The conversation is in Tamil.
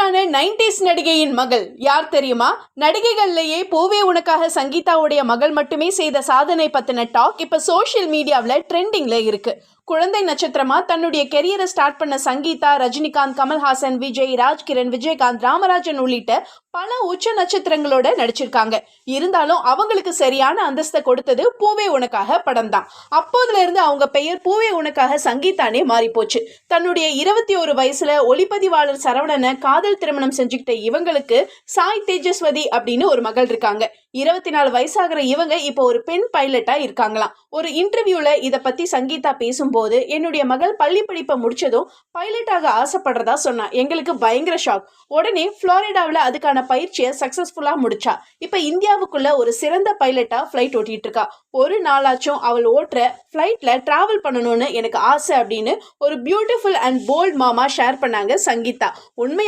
கியூட்டான 90s நடிகையின் மகள் யார் தெரியுமா? நடிகைகள்லயே பூவே உனக்காக சங்கீதாவுடைய மகள் மட்டுமே செய்த சாதனை பத்தின டாக் இப்ப சோஷியல் மீடியாவில் ட்ரெண்டிங்ல இருக்கு. குழந்தை நட்சத்திரமா தன்னுடைய கெரியரை ஸ்டார்ட் பண்ண சங்கீதா, ரஜினிகாந்த், கமல்ஹாசன், விஜய், ராஜ்கிரண், விஜயகாந்த், ராமராஜன் உள்ளிட்ட பல உச்ச நட்சத்திரங்களோட நடிச்சிருக்காங்க. இருந்தாலும் அவங்களுக்கு சரியான அந்தஸ்தை கொடுத்தது பூவே உனக்காக படம் தான். அப்போதுல இருந்து அவங்க பெயர் பூவே உனக்காக சங்கீதானே மாறி போச்சு. தன்னுடைய 21 வயசுல ஒளிப்பதிவாளர் சரவணனை காதல் திருமணம் செஞ்சுக்கிட்ட இவங்களுக்கு சாய் தேஜஸ்வதி அப்படின்னு ஒரு மகள் இருக்காங்க. 24 வயசாகிற இவங்க இப்போ ஒரு பெண் பைலட்டா இருக்காங்களாம். ஒரு இன்டர்வியூல இத பத்தி சங்கீதா பேசும்போது, என்னுடைய மகள் பள்ளி படிப்பை முடிச்சதும் பைலட்டாக ஆசைப்படுறதா சொன்னா. எங்களுக்கு பயங்கர ஷாக். உடனே புளோரிடாவில் அதுக்கான பயிற்சியை சக்சஸ்ஃபுல்லா முடிச்சா. இப்ப இந்தியாவுக்குள்ள ஒரு சிறந்த பைலட்டா பிளைட் ஓட்டிட்டு இருக்கா. ஒரு நாளாச்சும் அவள் ஓட்டுற பிளைட்ல டிராவல் பண்ணணும்னு எனக்கு ஆசை அப்படின்னு ஒரு பியூட்டிஃபுல் அண்ட் போல்ட் மாமா ஷேர் பண்ணாங்க சங்கீதா. உண்மையா